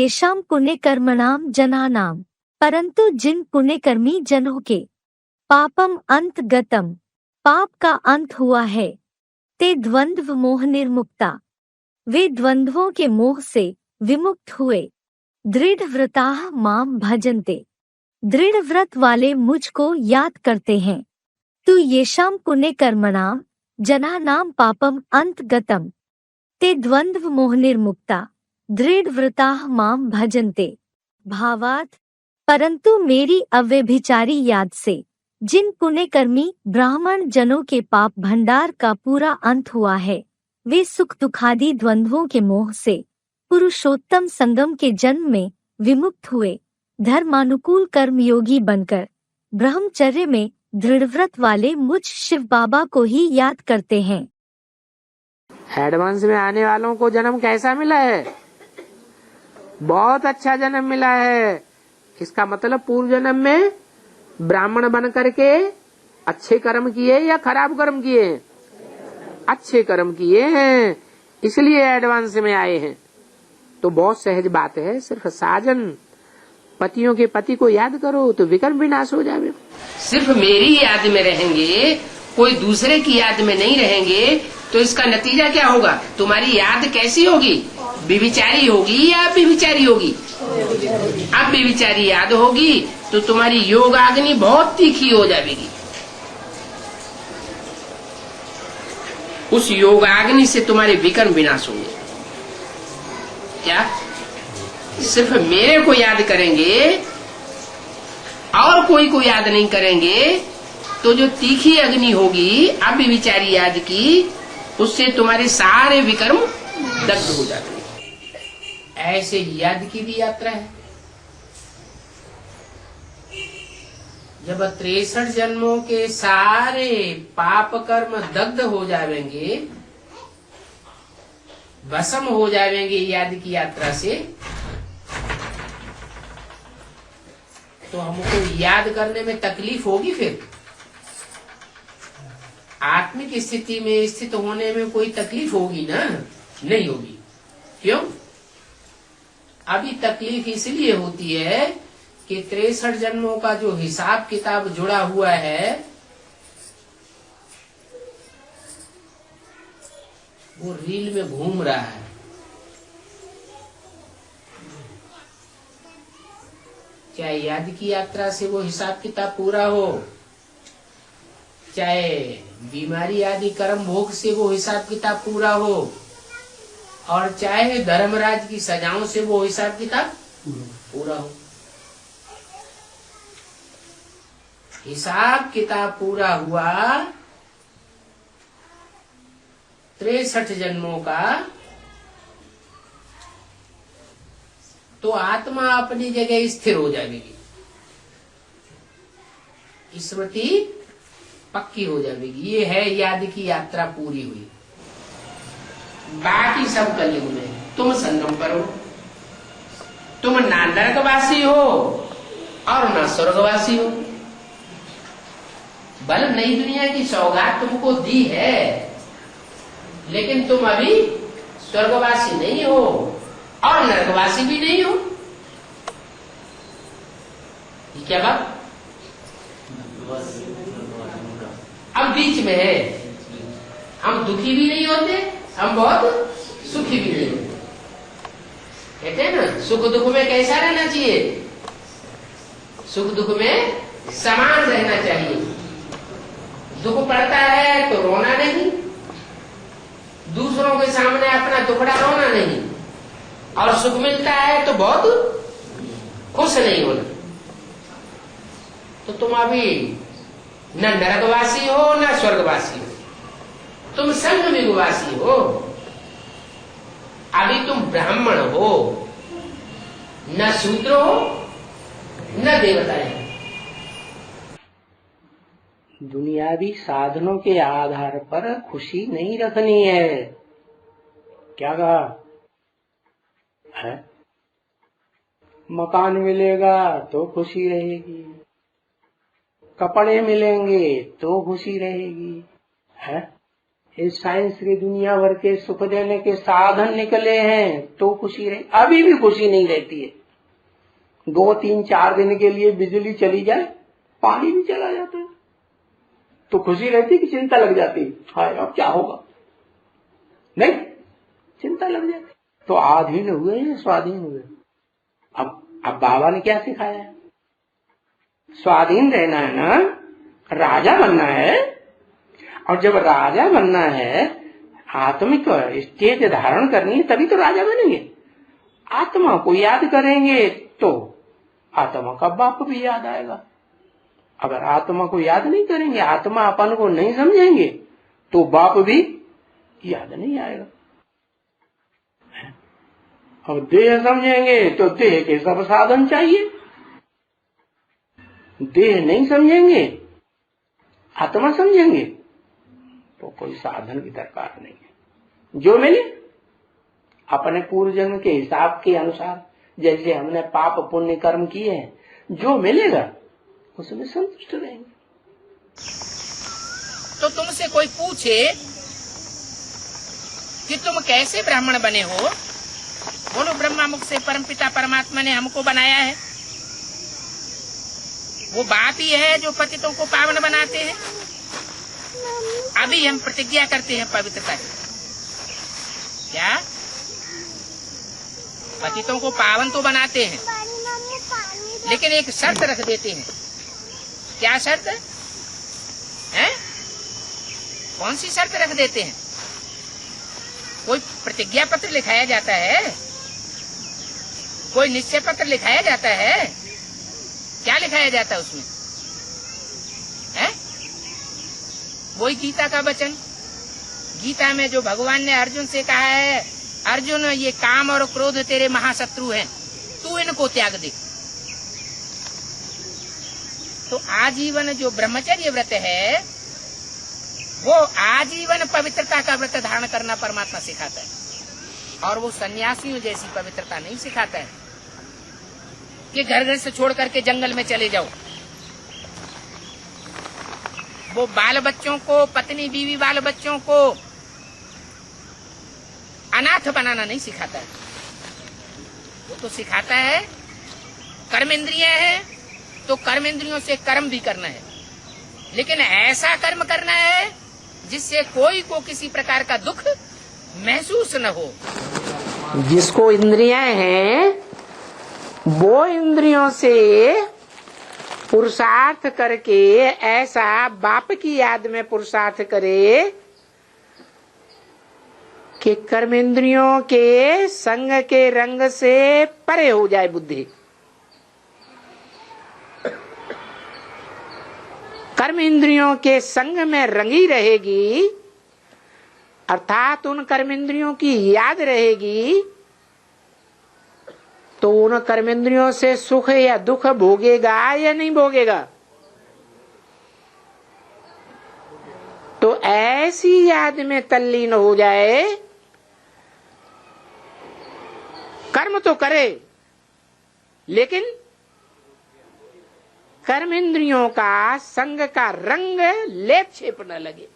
येषां पुण्यकर्मणां जनानां, परंतु जिन पुण्यकर्मी जनों के पापम अंत गतम, पाप का अंत हुआ है, ते द्वंद्व मोह निर्मुक्ता, वे द्वंद्वों के मोह से विमुक्त हुए, दृढ़ व्रताः माम भजन्ते, दृढ़ व्रत वाले मुझको याद करते हैं। तु येषां पुण्यकर्मणां जनानां पापम अंत गतम, ते द्वंद्व मोह निर्मुक्ता, दृढ़ व्रताः माम भजन्ते। भावार्थ, परंतु मेरी अव्यभिचारी याद से जिन पुण्यकर्मी ब्राह्मण जनों के पाप भंडार का पूरा अंत हुआ है, वे सुख दुखादि द्वंद्वों के मोह से पुरुषोत्तम संगम के जन्म में विमुक्त हुए, धर्मानुकूल कर्मयोगी बनकर ब्रह्मचर्य में दृढ़व्रत वाले मुझ शिव बाबा को ही याद करते हैं। एडवांस में आने वालों को जन्म कैसा मिला है? बहुत अच्छा जन्म मिला है। इसका मतलब पूर्व जन्म में ब्राह्मण बन करके अच्छे कर्म किए या खराब कर्म किए? अच्छे कर्म किए हैं, इसलिए एडवांस में आए हैं। तो बहुत सहज बात है, सिर्फ साजन पतियों के पति को याद करो तो विकर्म विनाश हो जाए। सिर्फ मेरी याद में रहेंगे, कोई दूसरे की याद में नहीं रहेंगे, तो इसका नतीजा क्या होगा? तुम्हारी याद कैसी होगी? व्यभिचारी होगी या व्यभिचारी होगी? अब व्यभिचारी याद होगी तो तुम्हारी योगाग्नि बहुत तीखी हो जाएगी। उस योगाग्नि से तुम्हारे विकर्म विनाश होंगे। क्या सिर्फ मेरे को याद करेंगे और कोई को याद नहीं करेंगे तो जो तीखी अग्नि होगी अव्यभिचारी याद की, उससे तुम्हारे सारे विकर्म दग्ध हो जाते हैं। ऐसे याद की भी यात्रा है। जब 63 जन्मों के सारे पाप कर्म दग्ध हो जाएंगे, भस्म हो जाएंगे याद की यात्रा से, तो हमको याद करने में तकलीफ होगी। फिर आत्मिक स्थिति में स्थित होने में कोई तकलीफ होगी ना? नहीं होगी। क्यों? अभी तकलीफ इसलिए होती है कि 63 जन्मों का जो हिसाब किताब जुड़ा हुआ है वो रील में घूम रहा है। चाहे याद की यात्रा से वो हिसाब किताब पूरा हो, चाहे बीमारी आदि कर्म भोग से वो हिसाब किताब पूरा हो, और चाहे धर्मराज की सजाओं से वो हिसाब किताब पूरा हो। हिसाब किताब पूरा हुआ 63 जन्मों का, तो आत्मा अपनी जगह स्थिर हो जाएगी, स्मृति पक्की हो जाएगी। ये है याद की यात्रा पूरी हुई। बाकी सब कलयुग में तुम संगम करो, तुम ना नरकवासी हो और ना स्वर्गवासी हो। बल नई दुनिया की सौगात तुमको दी है, लेकिन तुम अभी स्वर्गवासी नहीं हो और नरकवासी भी नहीं हो। ये क्या बात? अब बीच में है। हम दुखी भी नहीं होते, हम बहुत सुखी भी नहीं होते। कहते हैं ना, सुख दुख में कैसा रहना चाहिए? सुख दुख में समान रहना चाहिए। दुख पड़ता है तो रोना नहीं, दूसरों के सामने अपना दुखड़ा रोना नहीं, और सुख मिलता है तो बहुत खुश नहीं होना। तो तुम अभी न नरकवासी हो न स्वर्गवासी हो, तुम संग युगवासी हो। अभी तुम ब्राह्मण हो, न शूद्र हो न देवता हो। दुनियावी साधनों के आधार पर खुशी नहीं रखनी है। क्या कहा है? मकान मिलेगा तो खुशी रहेगी, कपड़े मिलेंगे तो खुशी रहेगी, है? इस साइंस की दुनिया भर के सुख देने के साधन निकले हैं तो खुशी रही, अभी भी खुशी नहीं रहती है। 2-3-4 दिन के लिए बिजली चली जाए, पानी भी चला जाता है तो खुशी रहती कि चिंता लग जाती, हाय अब क्या होगा, नहीं चिंता लग जाती। तो आधीन हुए या स्वाधीन हुए? अब बाबा ने क्या सिखाया है? स्वाधीन रहना है ना, राजा बनना है। और जब राजा बनना है, आत्मिक स्टेज धारण करनी है, तभी तो राजा बनेंगे। आत्मा को याद करेंगे तो आत्मा का बाप भी याद आएगा। अगर आत्मा को याद नहीं करेंगे, आत्मा अपन को नहीं समझेंगे, तो बाप भी याद नहीं आएगा। और देह समझेंगे तो देह के सब साधन चाहिए। देह नहीं समझेंगे, आत्मा समझेंगे, तो कोई साधन की दरकार नहीं है। जो मिले अपने पूर्व जन्म के हिसाब के अनुसार, जैसे हमने पाप पुण्य कर्म किए हैं, जो मिलेगा उसमें संतुष्ट रहेंगे। तो तुमसे कोई पूछे कि तुम कैसे ब्राह्मण बने हो, बोलो ब्रह्मा मुख से परमपिता परमात्मा ने हमको बनाया है। वो बाप ही है जो पतितों को पावन बनाते हैं। अभी हम प्रतिज्ञा करते हैं पवित्रता की, क्या पतितों को पावन तो बनाते हैं, लेकिन एक शर्त रख देते हैं। क्या शर्त है? कौन सी शर्त रख देते हैं? कोई प्रतिज्ञा पत्र लिखाया जाता है, कोई निश्चय पत्र लिखाया जाता है, क्या लिखाया जाता है उसमें? है वही गीता का वचन। गीता में जो भगवान ने अर्जुन से कहा है, अर्जुन ये काम और क्रोध तेरे महाशत्रु हैं, तू इनको त्याग दे। तो आजीवन जो ब्रह्मचर्य व्रत है, वो आजीवन पवित्रता का व्रत धारण करना परमात्मा सिखाता है। और वो सन्यासियों जैसी पवित्रता नहीं सिखाता है कि घर घर से छोड़ करके जंगल में चले जाओ। वो बाल बच्चों को, पत्नी बीवी बाल बच्चों को अनाथ बनाना नहीं सिखाता है। वो तो सिखाता है कर्मेंद्रियां हैं तो कर्मेंद्रियों से कर्म भी करना है, लेकिन ऐसा कर्म करना है जिससे कोई को किसी प्रकार का दुख महसूस न हो। जिसको इंद्रियां हैं वो इंद्रियों से पुरुषार्थ करके ऐसा बाप की याद में पुरुषार्थ करे कि कर्मेंद्रियों के संग के रंग से परे हो जाए बुद्धि। कर्मेंद्रियों के संग में रंगी रहेगी, अर्थात उन कर्मेंद्रियों की याद रहेगी, तो उन कर्मेंद्रियों से सुख या दुख भोगेगा या नहीं भोगेगा? तो ऐसी याद में तल्लीन हो जाए, कर्म तो करे लेकिन कर्मेंद्रियों का संग का रंग लेप छेप न लगे।